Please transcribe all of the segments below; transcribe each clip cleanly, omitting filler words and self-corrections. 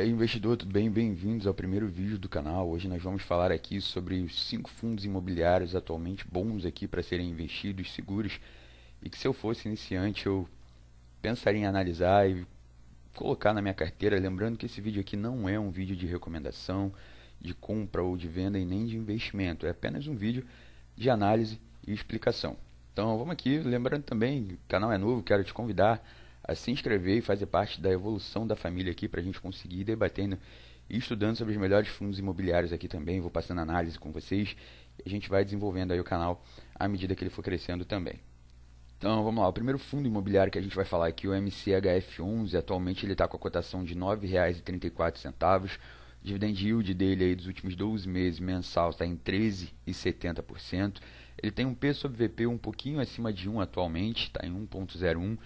E aí, investidor, tudo bem? Bem-vindos ao primeiro vídeo do canal. Hoje nós vamos falar aqui sobre os 5 fundos imobiliários atualmente bons aqui para serem investidos, seguros, e que se eu fosse iniciante eu pensaria em analisar e colocar na minha carteira. Lembrando que esse vídeo aqui não é um vídeo de recomendação, de compra ou de venda e nem de investimento. É apenas um vídeo de análise e explicação. Então vamos aqui, lembrando também, o canal é novo, quero te convidar a se inscrever e fazer parte da evolução da família aqui para a gente conseguir ir debatendo e estudando sobre os melhores fundos imobiliários aqui também. Vou passando análise com vocês e a gente vai desenvolvendo aí o canal à medida que ele for crescendo também. Então vamos lá, o primeiro fundo imobiliário que a gente vai falar aqui é o MCHF11. Atualmente ele está com a cotação de R$ 9,34. O dividend yield dele aí dos últimos 12 meses mensal está em 13,70%. Ele tem um P sobre VP um pouquinho acima de 1 atualmente, está em 1,01.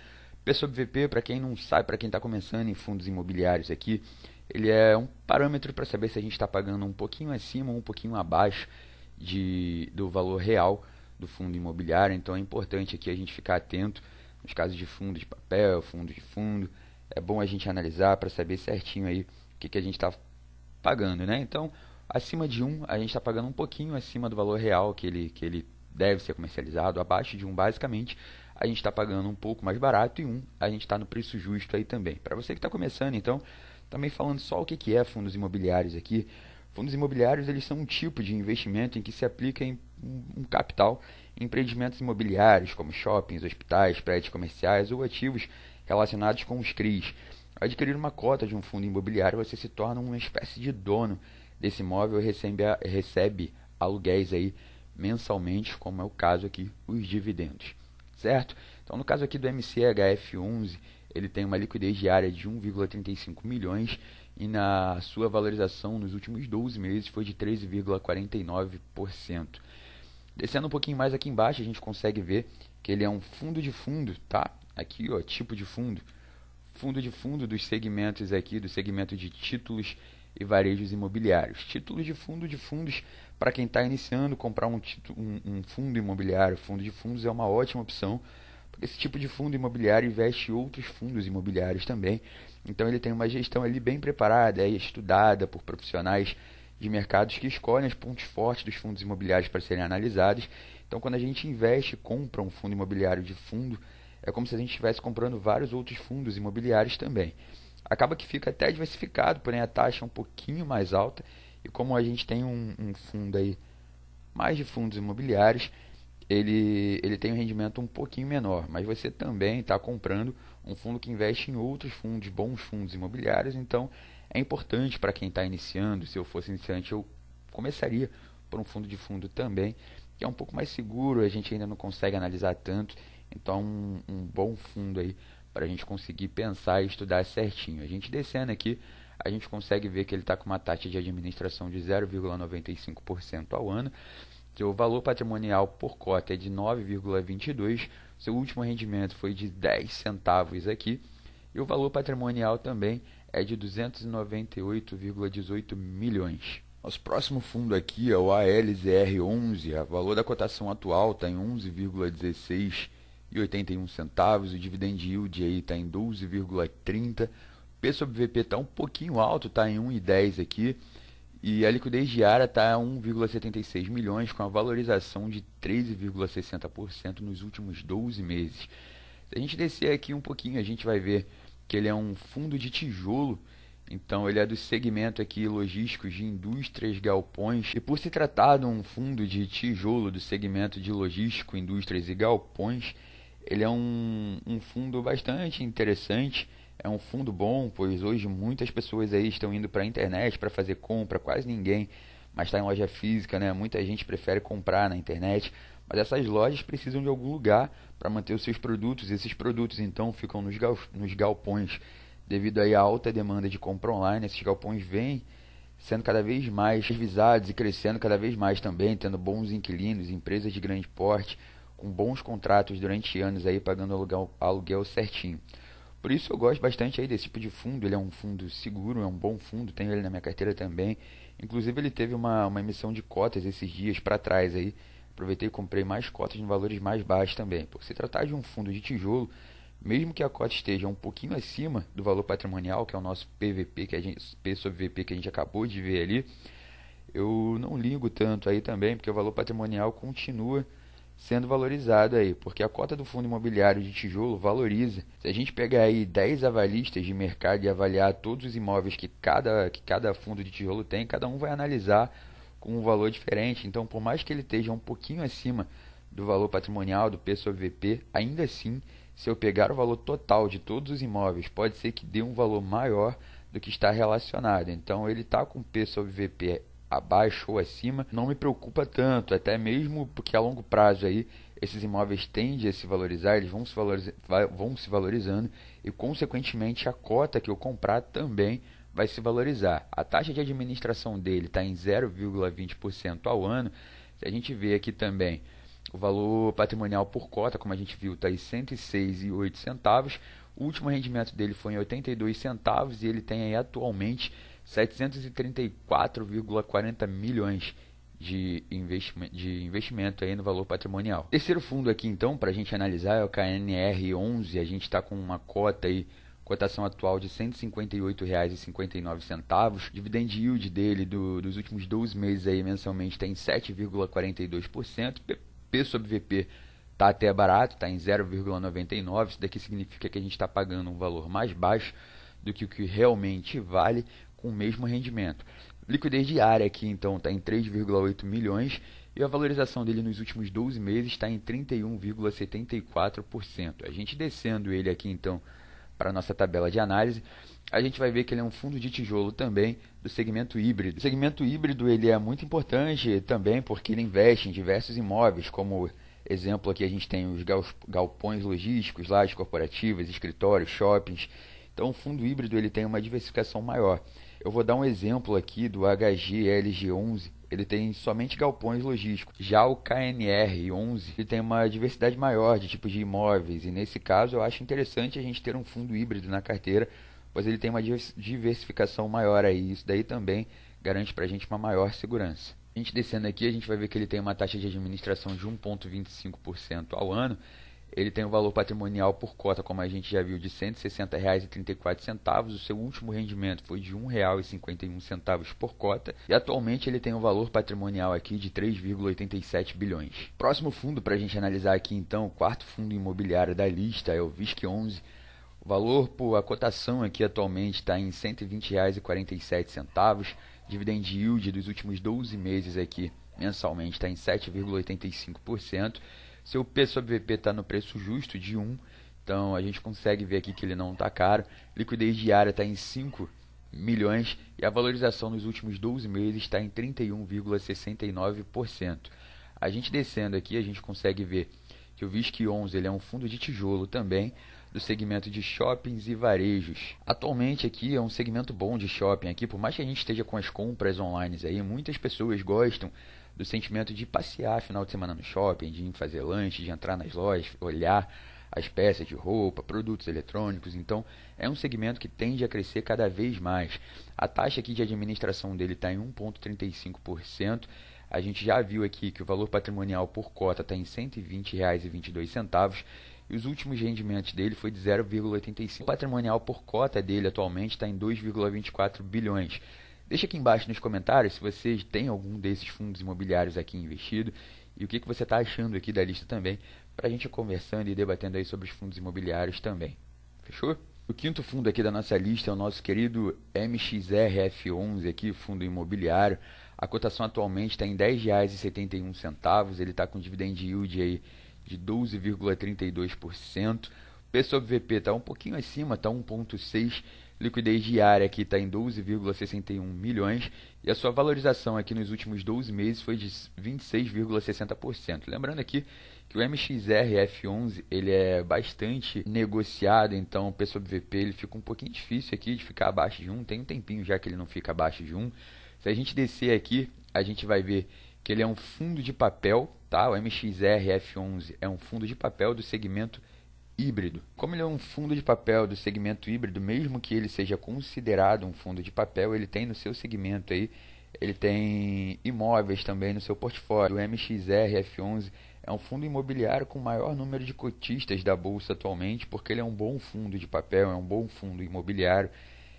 P sobre VP, para quem não sabe, para quem está começando em fundos imobiliários aqui, ele é um parâmetro para saber se a gente está pagando um pouquinho acima ou um pouquinho abaixo do valor real do fundo imobiliário. Então é importante aqui a gente ficar atento nos casos de fundo de papel, fundo de fundo. É bom a gente analisar para saber certinho aí o que a gente está pagando, né? Então, acima de 1, a gente está pagando um pouquinho acima do valor real que ele deve ser comercializado. Abaixo de 1, basicamente, a gente está pagando um pouco mais barato, e 1, a gente está no preço justo aí também. Para você que está começando, então, também falando só o que é fundos imobiliários aqui. Fundos imobiliários, eles são um tipo de investimento em que se aplica um capital em empreendimentos imobiliários, como shoppings, hospitais, prédios comerciais ou ativos relacionados com os CRIs. Ao adquirir uma cota de um fundo imobiliário, você se torna uma espécie de dono desse imóvel e recebe aluguéis aí mensalmente, como é o caso aqui, os dividendos, certo? Então, no caso aqui do MCHF11, ele tem uma liquidez diária de 1,35 milhões e na sua valorização nos últimos 12 meses foi de 13,49%. Descendo um pouquinho mais aqui embaixo, a gente consegue ver que ele é um fundo de fundo, tá? Aqui, ó, tipo de fundo. Fundo de fundo dos segmentos aqui, do segmento de títulos e varejos imobiliários. Títulos de fundos, para quem está iniciando, comprar um fundo imobiliário, fundo de fundos é uma ótima opção, porque esse tipo de fundo imobiliário investe em outros fundos imobiliários também. Então ele tem uma gestão ali bem preparada, estudada por profissionais de mercados que escolhem os pontos fortes dos fundos imobiliários para serem analisados. Então quando a gente investe, compra um fundo imobiliário de fundo, é como se a gente estivesse comprando vários outros fundos imobiliários também. Acaba que fica até diversificado, porém a taxa é um pouquinho mais alta. E como a gente tem um fundo aí, mais de fundos imobiliários, ele tem um rendimento um pouquinho menor. Mas você também está comprando um fundo que investe em outros fundos, bons fundos imobiliários. Então é importante para quem está iniciando. Se eu fosse iniciante, eu começaria por um fundo de fundo também, que é um pouco mais seguro, a gente ainda não consegue analisar tanto. Então, um bom fundo aí para a gente conseguir pensar e estudar certinho. A gente descendo aqui, a gente consegue ver que ele está com uma taxa de administração de 0,95% ao ano. Seu valor patrimonial por cota é de 9,22. Seu último rendimento foi de 10 centavos aqui. E o valor patrimonial também é de 298,18 milhões. Nosso próximo fundo aqui é o ALZR11. O valor da cotação atual está em 11,16 centavos, o dividend yield aí está em 12,30. P sobre VP está um pouquinho alto, está em 1,10 aqui. E a liquidez diária está a 1,76 milhões, com a valorização de 13,60% nos últimos 12 meses. Se a gente descer aqui um pouquinho, a gente vai ver que ele é um fundo de tijolo. Então ele é do segmento aqui logísticos de indústrias, galpões. E por se tratar de um fundo de tijolo do segmento de logístico, indústrias e galpões, ele é um fundo bastante interessante, é um fundo bom, pois hoje muitas pessoas aí estão indo para a internet para fazer compra, quase ninguém mais está em loja física, né? Muita gente prefere comprar na internet, mas essas lojas precisam de algum lugar para manter os seus produtos, e esses produtos então ficam nos galpões. Devido aí à alta demanda de compra online, esses galpões vêm sendo cada vez mais revisados e crescendo cada vez mais também, tendo bons inquilinos, empresas de grande porte, com bons contratos durante anos aí, pagando aluguel certinho. Por isso eu gosto bastante aí desse tipo de fundo. Ele é um fundo seguro, é um bom fundo, tenho ele na minha carteira também. Inclusive ele teve uma emissão de cotas esses dias para trás aí. Aproveitei e comprei mais cotas em valores mais baixos também. Por se tratar de um fundo de tijolo, mesmo que a cota esteja um pouquinho acima do valor patrimonial, que é o nosso PVP, P sobre VP que a gente acabou de ver ali, eu não ligo tanto aí também, porque o valor patrimonial continua sendo valorizado aí, porque a cota do fundo imobiliário de tijolo valoriza. Se a gente pegar aí 10 avalistas de mercado e avaliar todos os imóveis que cada fundo de tijolo tem, cada um vai analisar com um valor diferente. Então, por mais que ele esteja um pouquinho acima do valor patrimonial, do P sobre VP, ainda assim, se eu pegar o valor total de todos os imóveis, pode ser que dê um valor maior do que está relacionado. Então, ele está com P sobre VP abaixo ou acima, não me preocupa tanto, até mesmo porque a longo prazo aí esses imóveis tendem a se valorizar, eles vão se valorizando e consequentemente a cota que eu comprar também vai se valorizar. A taxa de administração dele está em 0,20% ao ano. Se a gente vê aqui também o valor patrimonial por cota, como a gente viu, está em R$ 106,08. O último rendimento dele foi em 82 centavos e ele tem aí atualmente 734,40 milhões de investimento aí no valor patrimonial. Terceiro fundo aqui então para a gente analisar é o KNR11. A gente está com uma cotação atual de R$ 158,59. Dividend yield dele dos últimos 12 meses aí mensalmente tem 7,42%. P sobre VP está até barato, está em 0,99. Isso daqui significa que a gente está pagando um valor mais baixo do que o que realmente vale com o mesmo rendimento. Liquidez diária aqui então está em 3,8 milhões e a valorização dele nos últimos 12 meses está em 31,74%. A gente descendo ele aqui então para a nossa tabela de análise, a gente vai ver que ele é um fundo de tijolo também do segmento híbrido. O segmento híbrido ele é muito importante também porque ele investe em diversos imóveis, como exemplo aqui a gente tem os galpões logísticos, lajes corporativas, escritórios, shoppings. Então o fundo híbrido ele tem uma diversificação maior. Eu vou dar um exemplo aqui do HGLG11, ele tem somente galpões logísticos. Já o KNR11 ele tem uma diversidade maior de tipos de imóveis e nesse caso eu acho interessante a gente ter um fundo híbrido na carteira, pois ele tem uma diversificação maior aí. Isso daí também garante para a gente uma maior segurança. A gente descendo aqui, a gente vai ver que ele tem uma taxa de administração de 1,25% ao ano. Ele tem um valor patrimonial por cota, como a gente já viu, de R$ 160,34. O seu último rendimento foi de R$ 1,51 por cota. E atualmente ele tem um valor patrimonial aqui de 3,87 bilhões. Próximo fundo para a gente analisar aqui então, o quarto fundo imobiliário da lista é o VISC11. O valor por a cotação aqui atualmente está em R$ 120,47. Dividend yield dos últimos 12 meses aqui mensalmente está em 7,85%. Seu P sobre VP está no preço justo de 1, então a gente consegue ver aqui que ele não está caro. Liquidez diária está em 5 milhões e a valorização nos últimos 12 meses está em 31,69%. A gente descendo aqui, a gente consegue ver que o VISC11 ele é um fundo de tijolo também, do segmento de shoppings e varejos. Atualmente aqui é um segmento bom de shopping aqui, por mais que a gente esteja com as compras online aí, muitas pessoas gostam do sentimento de passear final de semana no shopping, de ir fazer lanche, de entrar nas lojas, olhar as peças de roupa, produtos eletrônicos. Então é um segmento que tende a crescer cada vez mais. A taxa aqui de administração dele está em 1,35%. A gente já viu aqui que o valor patrimonial por cota está em R$ 120,22 e os últimos rendimentos dele foi de 0,85. O patrimonial por cota dele atualmente está em 2,24 bilhões. Deixa aqui embaixo nos comentários se vocês têm algum desses fundos imobiliários aqui investido e o que você está achando aqui da lista também, para a gente ir conversando e debatendo aí sobre os fundos imobiliários também. Fechou? O quinto fundo aqui da nossa lista é o nosso querido MXRF11, aqui, fundo imobiliário. A cotação atualmente está em R$ 10,71, ele está com dividend yield aí de 12,32%. P sobre VP está um pouquinho acima, está 1,6%. Liquidez diária aqui está em 12,61 milhões e a sua valorização aqui nos últimos 12 meses foi de 26,60%. Lembrando aqui que o MXRF11 ele é bastante negociado, então o P sobre VP ele fica um pouquinho difícil aqui de ficar abaixo de 1, tem um tempinho já que ele não fica abaixo de 1. Se a gente descer aqui, a gente vai ver que ele é um fundo de papel, tá? O MXRF11 é um fundo de papel do segmento híbrido. Como ele é um fundo de papel do segmento híbrido, mesmo que ele seja considerado um fundo de papel, ele tem no seu segmento aí, ele tem imóveis também no seu portfólio. O MXRF11 É um fundo imobiliário com o maior número de cotistas da bolsa atualmente, porque ele é um bom fundo de papel, é um bom fundo imobiliário,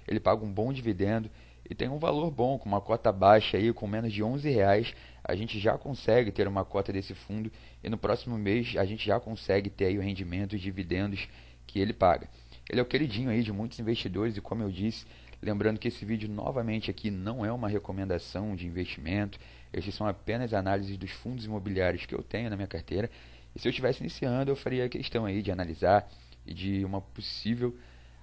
ele paga um bom dividendo e tem um valor bom, com uma cota baixa aí, com menos de R$ 11, a gente já consegue ter uma cota desse fundo e no próximo mês a gente já consegue ter aí o rendimento e os dividendos que ele paga. Ele é o queridinho aí de muitos investidores e, como eu disse, lembrando que esse vídeo novamente aqui não é uma recomendação de investimento, esses são apenas análises dos fundos imobiliários que eu tenho na minha carteira. E se eu estivesse iniciando, eu faria a questão aí de analisar e de uma possível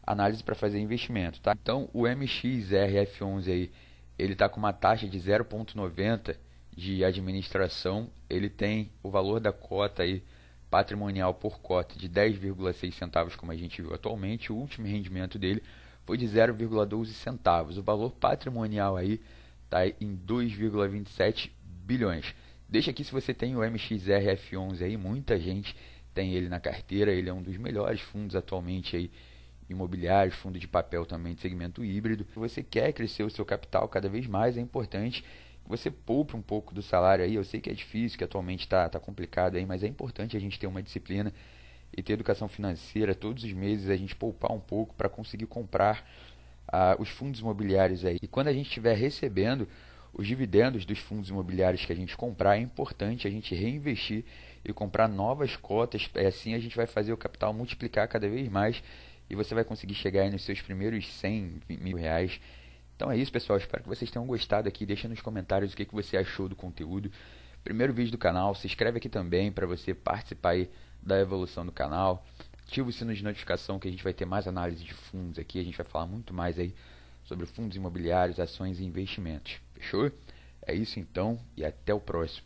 análise para fazer investimento, tá? Então, o MXRF11 aí, ele está com uma taxa de 0,90 de administração, ele tem o valor da cota aí patrimonial por cota de 10,6 centavos, como a gente viu atualmente. O último rendimento dele foi de 0,12 centavos. O valor patrimonial aí está em 2,27 bilhões. Deixa aqui se você tem o MXRF11 aí, muita gente tem ele na carteira, ele é um dos melhores fundos atualmente aí imobiliários, fundo de papel também de segmento híbrido. Se você quer crescer o seu capital cada vez mais, é importante que você poupe um pouco do salário aí. Eu sei que é difícil, que atualmente está complicado aí, mas é importante a gente ter uma disciplina e ter educação financeira. Todos os meses a gente poupar um pouco para conseguir comprar os fundos imobiliários aí. E quando a gente estiver recebendo os dividendos dos fundos imobiliários que a gente comprar, é importante a gente reinvestir e comprar novas cotas. Assim a gente vai fazer o capital multiplicar cada vez mais e você vai conseguir chegar aí nos seus primeiros 100 mil reais. Então é isso, pessoal. Espero que vocês tenham gostado aqui. Deixa nos comentários o que você achou do conteúdo. Primeiro vídeo do canal. Se inscreve aqui também para você participar aí da evolução do canal. Ativa o sino de notificação que a gente vai ter mais análise de fundos aqui. A gente vai falar muito mais aí sobre fundos imobiliários, ações e investimentos. Fechou? É isso então e até o próximo.